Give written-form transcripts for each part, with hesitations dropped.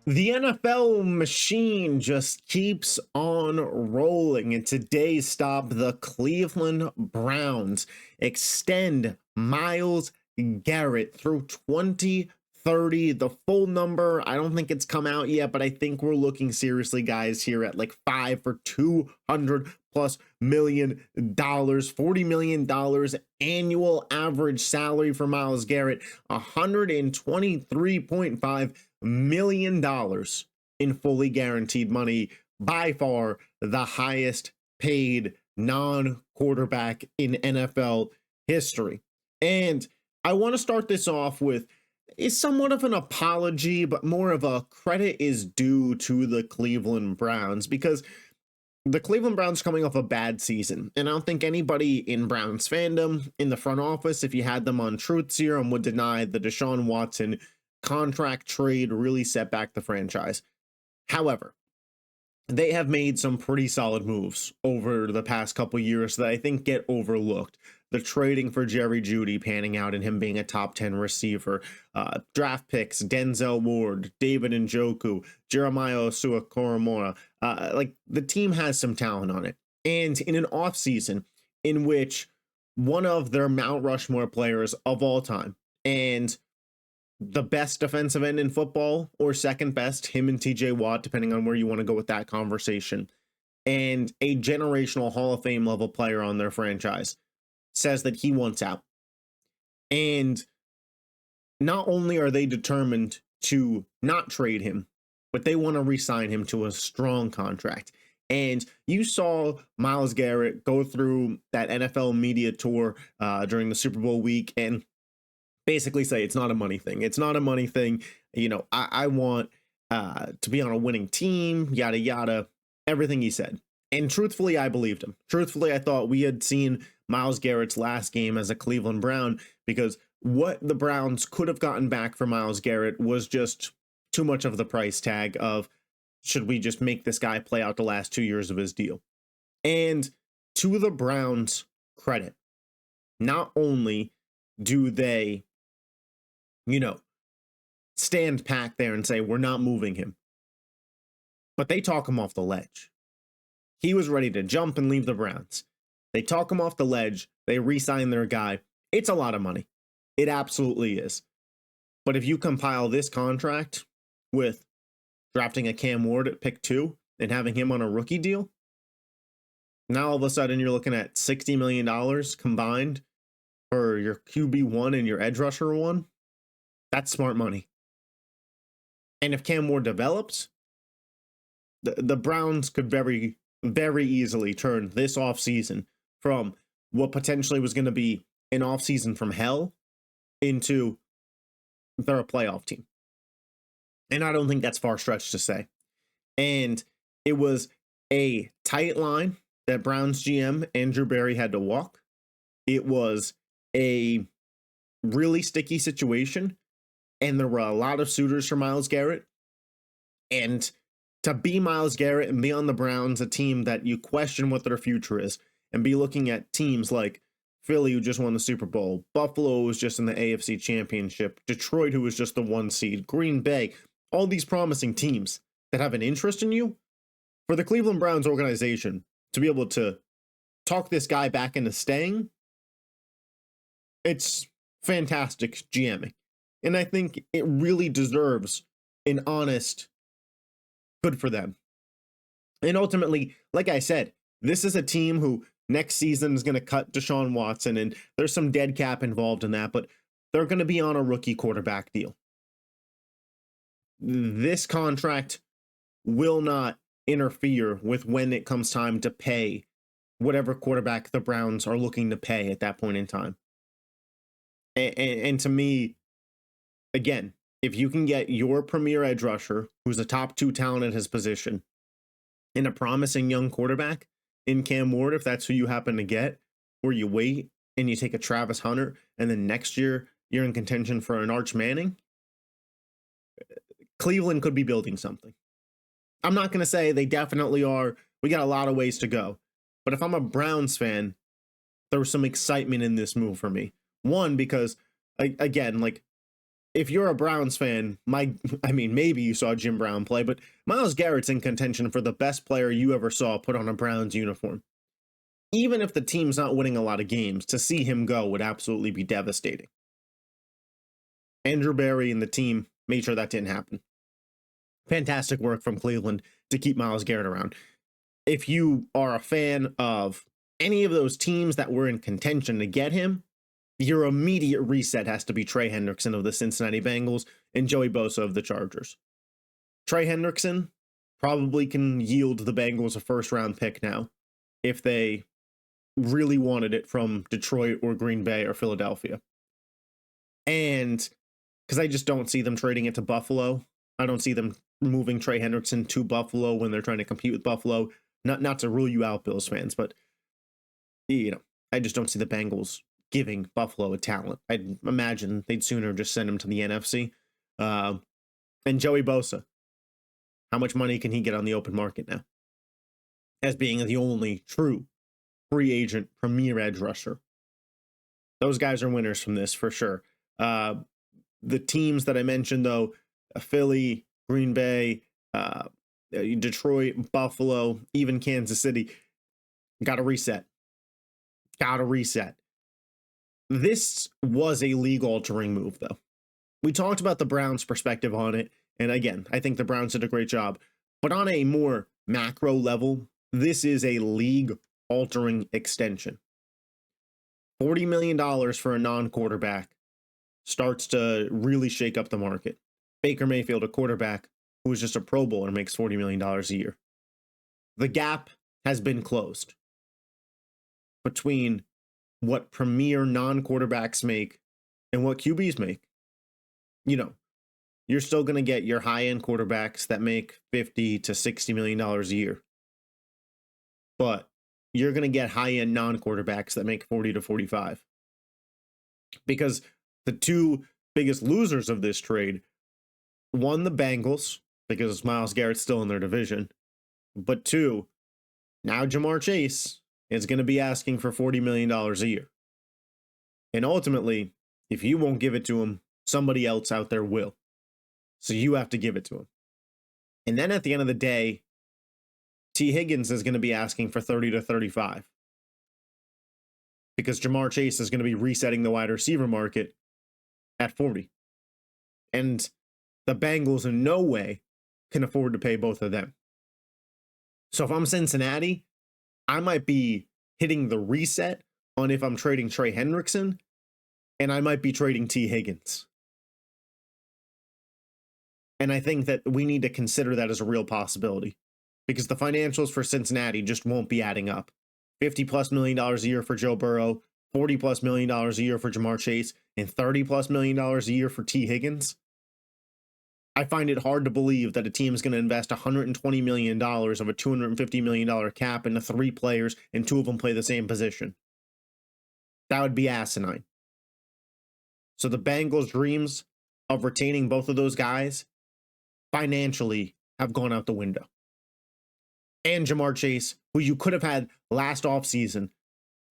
The NFL machine just keeps on rolling, and today's stop, the Cleveland Browns extend Myles Garrett through 2030. The full number, I don't think it's come out yet, but I think we're looking seriously, guys, here at like 5 for $200+ million, $40 million annual average salary for Myles Garrett, $123.5 million in fully guaranteed money, by far the highest paid non-quarterback in NFL history. And I want to start this off with is somewhat of an apology, but more of a credit is due to the Cleveland Browns, because the Cleveland Browns are coming off a bad season, and I don't think anybody in Browns fandom, in the front office, if you had them on Truth Serum, would deny the Deshaun Watson contract trade really set back the franchise. However, they have made some pretty solid moves over the past couple years that I think get overlooked. The trading for Jerry Jeudy panning out and him being a top 10 receiver, draft picks, Denzel Ward, David Njoku, Jeremiah Osua-Koromora. Like, the team has some talent on it. And in an offseason in which one of their Mount Rushmore players of all time, and the best defensive end in football, or second best, him and TJ Watt, depending on where you want to go with that conversation, and a generational Hall of Fame level player on their franchise, says that he wants out. And not only are they determined to not trade him, but they want to re-sign him to a strong contract. And you saw Myles Garrett go through that NFL media tour during the Super Bowl week and basically say it's not a money thing. It's not a money thing. You know, I want to be on a winning team, yada, yada, everything he said. And truthfully, I believed him. Truthfully, I thought we had seen Myles Garrett's last game as a Cleveland Brown, because what the Browns could have gotten back for Myles Garrett was just too much of the price tag of, should we just make this guy play out the last 2 years of his deal? And to the Browns' credit, not only do they, you know, stand pat there and say, we're not moving him, but they talk him off the ledge. He was ready to jump and leave the Browns. They talk him off the ledge. They re-sign their guy. It's a lot of money. It absolutely is. But if you compile this contract with drafting a Cam Ward at pick 2 and having him on a rookie deal, now all of a sudden you're looking at $60 million combined for your QB1 and your edge rusher 1. That's smart money. And if Cam Ward develops, the Browns could very, very easily turn this offseason from what potentially was going to be an offseason from hell into they're a playoff team. And I don't think that's far stretched to say. And it was a tight line that Browns GM Andrew Berry had to walk. It was a really sticky situation, and there were a lot of suitors for Myles Garrett. And to be Myles Garrett and be on the Browns, a team that you question what their future is, and be looking at teams like Philly, who just won the Super Bowl, Buffalo, who was just in the AFC Championship, Detroit, who was just the 1 seed, Green Bay, all these promising teams that have an interest in you, for the Cleveland Browns organization to be able to talk this guy back into staying, it's fantastic GMing. And I think it really deserves an honest good for them. And ultimately, like I said, this is a team who next season is going to cut Deshaun Watson, and there's some dead cap involved in that, but they're going to be on a rookie quarterback deal. This contract will not interfere with when it comes time to pay whatever quarterback the Browns are looking to pay at that point in time. And to me, again, if you can get your premier edge rusher, who's a top 2 talent at his position, and a promising young quarterback in Cam Ward, if that's who you happen to get, or you wait and you take a Travis Hunter, and then next year you're in contention for an Arch Manning, Cleveland could be building something. I'm not going to say they definitely are. We got a lot of ways to go. But if I'm a Browns fan, there was some excitement in this move for me. One, because, again, like, if you're a Browns fan, I mean, maybe you saw Jim Brown play, but Myles Garrett's in contention for the best player you ever saw put on a Browns uniform. Even if the team's not winning a lot of games, to see him go would absolutely be devastating. Andrew Berry and the team made sure that didn't happen. Fantastic work from Cleveland to keep Myles Garrett around. If you are a fan of any of those teams that were in contention to get him, your immediate reset has to be Trey Hendrickson of the Cincinnati Bengals and Joey Bosa of the Chargers. Trey Hendrickson probably can yield the Bengals a first-round pick now if they really wanted it from Detroit or Green Bay or Philadelphia. And because I just don't see them trading it to Buffalo. I don't see them moving Trey Hendrickson to Buffalo when they're trying to compete with Buffalo. Not to rule you out, Bills fans, but I just don't see the Bengals giving Buffalo a talent. I'd imagine they'd sooner just send him to the NFC. And Joey Bosa, how much money can he get on the open market now? As being the only true free agent premier edge rusher. Those guys are winners from this for sure. The teams that I mentioned, though, Philly, Green Bay, Detroit, Buffalo, even Kansas City, got to reset. This was a league-altering move, though. We talked about the Browns' perspective on it, and again, I think the Browns did a great job. But on a more macro level, this is a league-altering extension. $40 million for a non-quarterback starts to really shake up the market. Baker Mayfield, a quarterback who is just a Pro Bowler, makes $40 million a year. The gap has been closed between what premier non-quarterbacks make and what QBs make. You're still going to get your high-end quarterbacks that make $50 to $60 million a year. But you're going to get high-end non-quarterbacks that make 40 to 45. Because the two biggest losers of this trade, one, the Bengals, because Myles Garrett's still in their division. But two, now Jamar Chase is going to be asking for $40 million a year. And ultimately, if you won't give it to him, somebody else out there will. So you have to give it to him. And then at the end of the day, T. Higgins is going to be asking for 30 to 35. Because Jamar Chase is going to be resetting the wide receiver market at 40. And the Bengals in no way can afford to pay both of them. So if I'm Cincinnati, I might be hitting the reset on if I'm trading Trey Hendrickson, and I might be trading T. Higgins. And I think that we need to consider that as a real possibility because the financials for Cincinnati just won't be adding up. $50+ million a year for Joe Burrow, $40+ million a year for Jamar Chase, and $30+ million a year for T. Higgins. I find it hard to believe that a team is going to invest $120 million of a $250 million cap into 3 players and 2 of them play the same position. That would be asinine. So the Bengals' dreams of retaining both of those guys financially have gone out the window. And Jamar Chase, who you could have had last offseason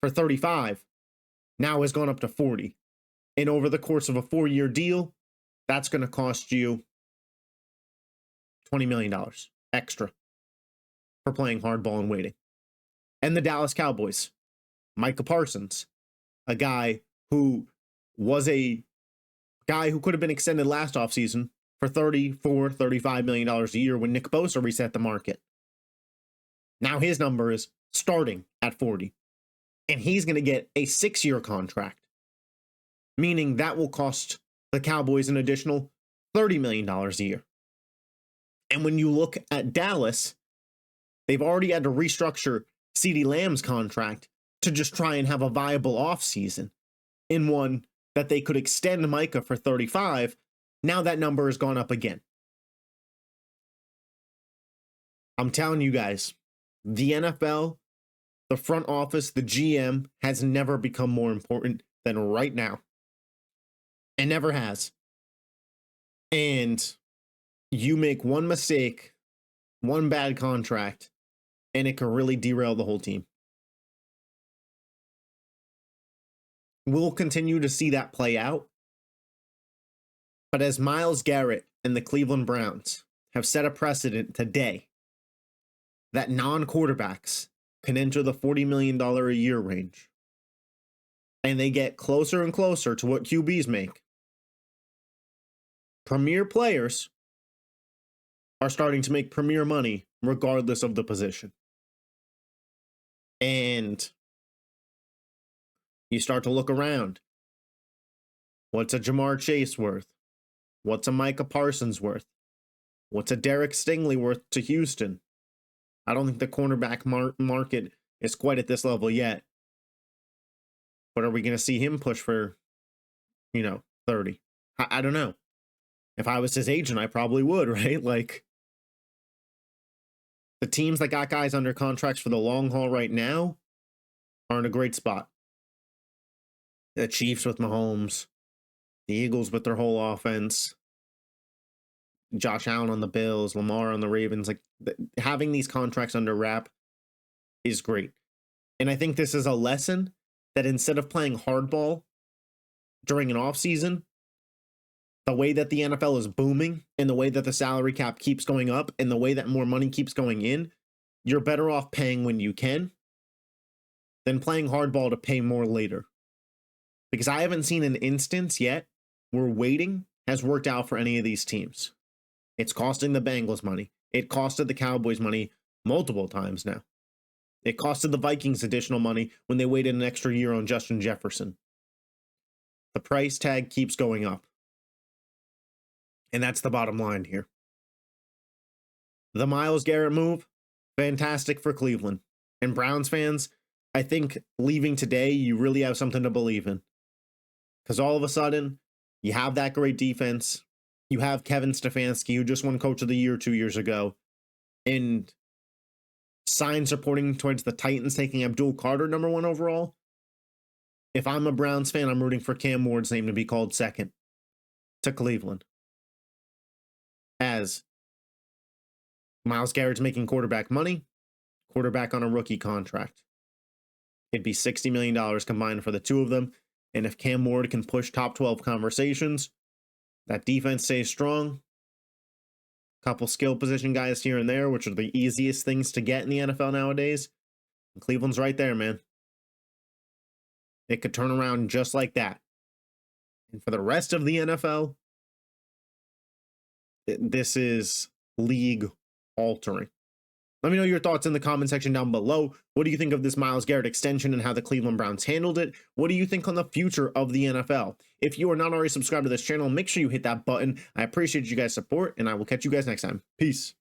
for 35, now has gone up to 40. And over the course of a 4-year deal, that's going to cost you $20 million extra for playing hardball and waiting. And the Dallas Cowboys, Micah Parsons, a guy who could have been extended last offseason for $34-35 million a year when Nick Bosa reset the market. Now his number is starting at 40. And he's going to get a 6-year contract, meaning that will cost the Cowboys an additional $30 million a year. And when you look at Dallas, they've already had to restructure CeeDee Lamb's contract to just try and have a viable offseason in one that they could extend Micah for 35. Now that number has gone up again. I'm telling you guys, the NFL, the front office, the GM has never become more important than right now. It never has. And you make one mistake, one bad contract, and it can really derail the whole team. We'll continue to see that play out. But as Myles Garrett and the Cleveland Browns have set a precedent today that non-quarterbacks can enter the $40 million a year range, and they get closer and closer to what QBs make, premier players are starting to make premier money regardless of the position. And you start to look around. What's a Jamar Chase worth? What's a Micah Parsons worth? What's a Derek Stingley worth to Houston? I don't think the cornerback market is quite at this level yet. But are we going to see him push for, 30? I don't know. If I was his agent, I probably would, right? Like, the teams that got guys under contracts for the long haul right now are in a great spot. The Chiefs with Mahomes, the Eagles with their whole offense, Josh Allen on the Bills, Lamar on the Ravens. Like, having these contracts under wrap is great. And I think this is a lesson that instead of playing hardball during an offseason, the way that the NFL is booming and the way that the salary cap keeps going up and the way that more money keeps going in, you're better off paying when you can than playing hardball to pay more later. Because I haven't seen an instance yet where waiting has worked out for any of these teams. It's costing the Bengals money. It costed the Cowboys money multiple times now. It costed the Vikings additional money when they waited an extra year on Justin Jefferson. The price tag keeps going up. And that's the bottom line here. The Myles Garrett move, fantastic for Cleveland. And Browns fans, I think leaving today, you really have something to believe in. Because all of a sudden, you have that great defense. You have Kevin Stefanski, who just won Coach of the Year 2 years ago. And signs are pointing towards the Titans taking Abdul Carter #1 overall. If I'm a Browns fan, I'm rooting for Cam Ward's name to be called second to Cleveland. As Myles Garrett's making quarterback money, quarterback on a rookie contract. It'd be $60 million combined for the two of them. And if Cam Ward can push top 12 conversations, that defense stays strong. Couple skill position guys here and there, which are the easiest things to get in the NFL nowadays. And Cleveland's right there, man. It could turn around just like that. And for the rest of the NFL, this is league altering. Let me know your thoughts in the comment section down below. What do you think of this Myles Garrett extension and how the Cleveland Browns handled it? What do you think on the future of the NFL? If you are not already subscribed to this channel, make sure you hit that button. I appreciate you guys' support, and I will catch you guys next time. Peace.